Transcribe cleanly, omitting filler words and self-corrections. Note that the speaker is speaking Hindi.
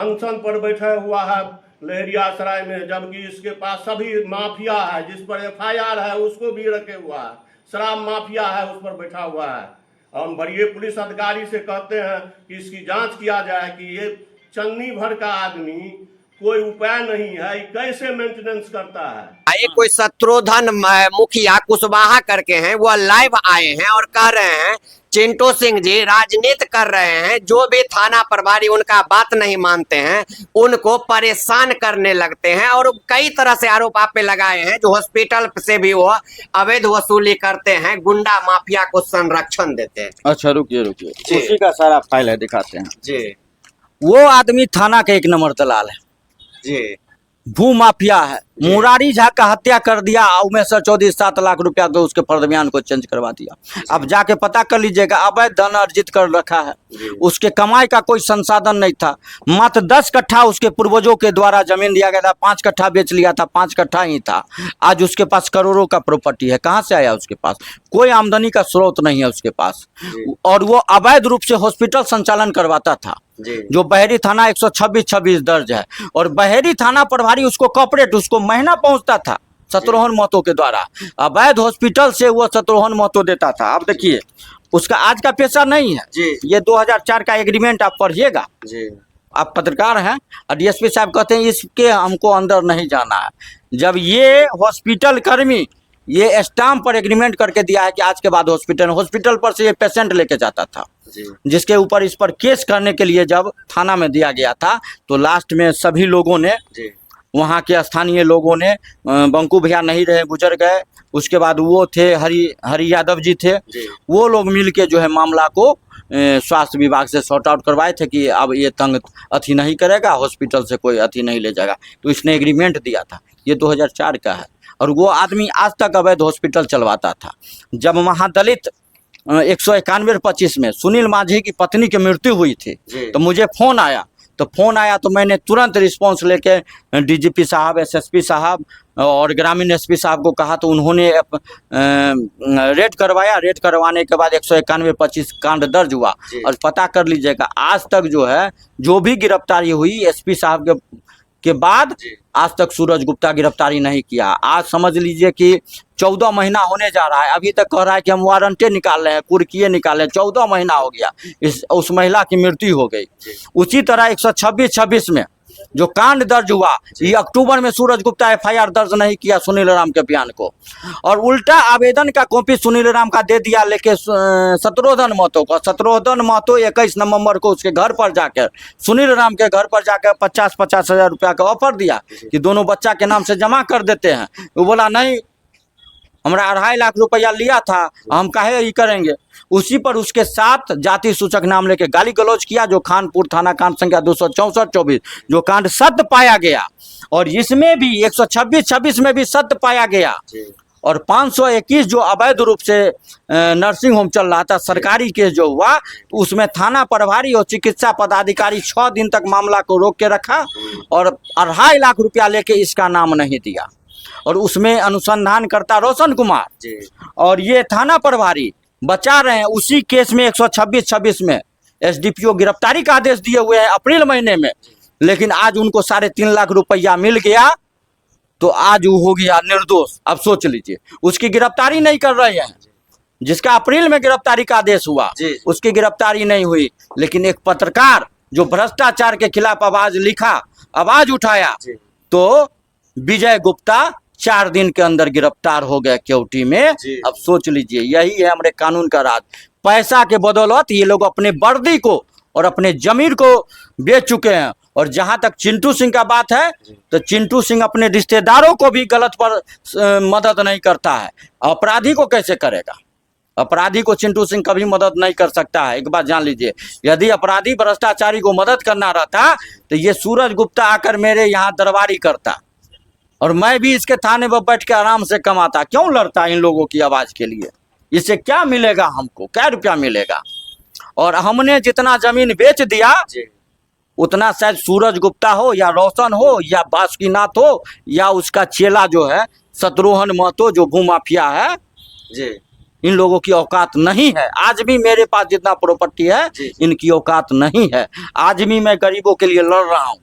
फंक्शन पर बैठा हुआ है लहरियासराय में, जबकि इसके पास सभी माफिया है। जिस पर एफआईआर है उसको भी रखे हुआ है, शराब माफिया है उस पर बैठा हुआ है। हम वरीय पुलिस अधिकारी से कहते हैं कि इसकी जांच किया जाए कि ये चन्नी भर का आदमी कोई उपाय नहीं है, कैसे मेंटेनेंस करता है। ये कोई शत्रुघ्न मुखिया कुशवाहा करके हैं, वो लाइव आए हैं और कह रहे हैं चिंटू सिंह जी राजनीति कर रहे हैं, जो भी थाना प्रभारी उनका बात नहीं मानते हैं उनको परेशान करने लगते हैं। और कई तरह से आरोप आप पे लगाए हैं, जो हॉस्पिटल से भी वो अवैध वसूली करते हैं, गुंडा माफिया को संरक्षण देते हैं। अच्छा रुकिए उसी का सारा फाइल है, दिखाते हैं जी। वो आदमी थाना के 1 नंबर दलाल है जी। भू माफिया है। मुरारी झा का हत्या कर दिया, उमेश चौधरी 7 लाख रुपया तो उसके फर्दबियान को चेंज करवा दिया। अब जाके पता कर लीजिएगा, अवैध धन अर्जित कर रखा है, उसके कमाई का कोई संसाधन नहीं था। मात्र 10 कट्ठा उसके पूर्वजों के द्वारा जमीन दिया गया था, 5 कट्ठा बेच लिया था, 5 कट्ठा ही था। आज उसके पास करोड़ों का प्रॉपर्टी है, कहाँ से आया उसके पास? कोई आमदनी का स्रोत नहीं है उसके पास। और वो अवैध रूप से हॉस्पिटल संचालन करवाता था, जो बहेरी थाना 126-26 दर्ज है। और बहेरी थाना प्रभारी उसको कॉर्पोरेट, उसको महीना पहुंचता था शत्रुघ्न महतो के द्वारा। अवैध हॉस्पिटल से वो शत्रुघ्न महतो देता था। आप देखिए, उसका आज का पैसा नहीं है जी। ये 2004 का एग्रीमेंट आप पढ़िएगा। आप पत्रकार हैं और डीएसपी साहब कहते हैं इसके हमको अंदर नहीं जाना है। जब ये हॉस्पिटल कर्मी ये स्टाम्प पर एग्रीमेंट करके दिया है कि आज के बाद हॉस्पिटल पर से ये पेशेंट लेके जाता था, जिसके ऊपर इस पर केस करने के लिए जब थाना में दिया गया था, तो लास्ट में सभी लोगों ने, वहाँ के स्थानीय लोगों ने, बंकू भैया नहीं रहे, गुजर गए, उसके बाद वो थे हरि यादव जी थे, वो लोग मिल के जो है मामला को स्वास्थ्य विभाग से सॉर्ट आउट करवाए थे कि अब ये तंग अथी नहीं करेगा, हॉस्पिटल से कोई अथी नहीं ले जाएगा। तो इसने एग्रीमेंट दिया था, ये 2004 का है। और वो आदमी आज तक अवैध हॉस्पिटल चलवाता था। जब महादलित 191-25 में सुनील मांझी की पत्नी की मृत्यु हुई थी, तो मुझे फोन आया, तो मैंने तुरंत रिस्पांस लेके डीजीपी साहब, एसएसपी साहब और ग्रामीण एसपी साहब को कहा, तो उन्होंने रेड करवाया। रेड करवाने के बाद 191-25 कांड दर्ज हुआ। और पता कर लीजिएगा, आज तक जो है जो भी गिरफ्तारी हुई एसपी साहब के बाद, आज तक सूरज गुप्ता गिरफ्तारी नहीं किया। आज समझ लीजिए कि 14 महीना होने जा रहा है, अभी तक कह रहा है कि हम वारंटे निकाल रहे हैं, कुर्किए निकाल रहे हैं। 14 महीना हो गया, उस महिला की मृत्यु हो गई। उसी तरह 126-26 में जो कांड दर्ज हुआ, ये अक्टूबर में सूरज गुप्ता एफआईआर दर्ज नहीं किया सुनील राम के बयान को, और उल्टा आवेदन का कॉपी सुनील राम का दे दिया लेके शत्रुघ्न महतो को। शत्रुघ्न महतो 21 नवंबर को उसके घर पर जाकर, सुनील राम के घर पर जाकर 50-50 हजार रुपया का ऑफर दिया कि दोनों बच्चा के नाम से जमा कर देते हैं। वो बोला नहीं, हमारा 2.5 लाख रुपया लिया था, हम काहे ही करेंगे। उसी पर उसके साथ जाति सूचक नाम लेके गाली गलौज किया, जो खानपुर थाना कांड संख्या 264-24 जो कांड सत्य पाया गया, और इसमें भी 126-26 में भी सत्य पाया गया। और 521 जो अवैध रूप से नर्सिंग होम चल रहा था, सरकारी केस जो हुआ, तो उसमें थाना प्रभारी और चिकित्सा पदाधिकारी 6 दिन तक मामला को रोक के रखा और 2.5 लाख रुपया लेके इसका नाम नहीं दिया। और उसमें अनुसंधान करता रोशन कुमार और ये थाना प्रभारी बचा रहे हैं। उसी केस में 126-26 में एसडीपीओ गिरफ्तारी का आदेश दिए हुए हैं अप्रैल महीने में, लेकिन आज उनको 3.5 लाख रुपया मिल गया, तो आज वो हो गया निर्दोष। अब सोच लीजिए, उसकी गिरफ्तारी नहीं कर रहे हैं, जिसका अप्रैल में गिरफ्तारी का आदेश हुआ उसकी गिरफ्तारी नहीं हुई। लेकिन एक पत्रकार जो भ्रष्टाचार के खिलाफ आवाज उठाया, तो विजय गुप्ता 4 दिन के अंदर गिरफ्तार हो गए केवटी में। अब सोच लीजिए, यही है हमारे कानून का राज। पैसा के बदौलत ये लोग अपने वर्दी को और अपने जमीर को बेच चुके हैं। और जहां तक चिंटू सिंह का बात है, तो चिंटू सिंह अपने रिश्तेदारों को भी गलत पर मदद नहीं करता है, अपराधी को कैसे करेगा? अपराधी को चिंटू सिंह कभी मदद नहीं कर सकता है, एक बात जान लीजिए। यदि अपराधी भ्रष्टाचारी को मदद करना रहता, तो ये सूरज गुप्ता आकर मेरे यहाँ दरबारी करता और मैं भी इसके थाने पर बैठ के आराम से कमाता। क्यों लड़ता इन लोगों की आवाज के लिए? इससे क्या मिलेगा हमको? क्या रुपया मिलेगा? और हमने जितना जमीन बेच दिया, उतना शायद सूरज गुप्ता हो या रोशन हो या बासुकीनाथ हो या उसका चेला जो है शत्रुघ्न महतो जो भूमाफिया है, इन लोगों की औकात नहीं है। आज भी मेरे पास जितना प्रॉपर्टी है जी। इनकी औकात नहीं है। आज भी मैं गरीबों के लिए लड़ रहा हूँ।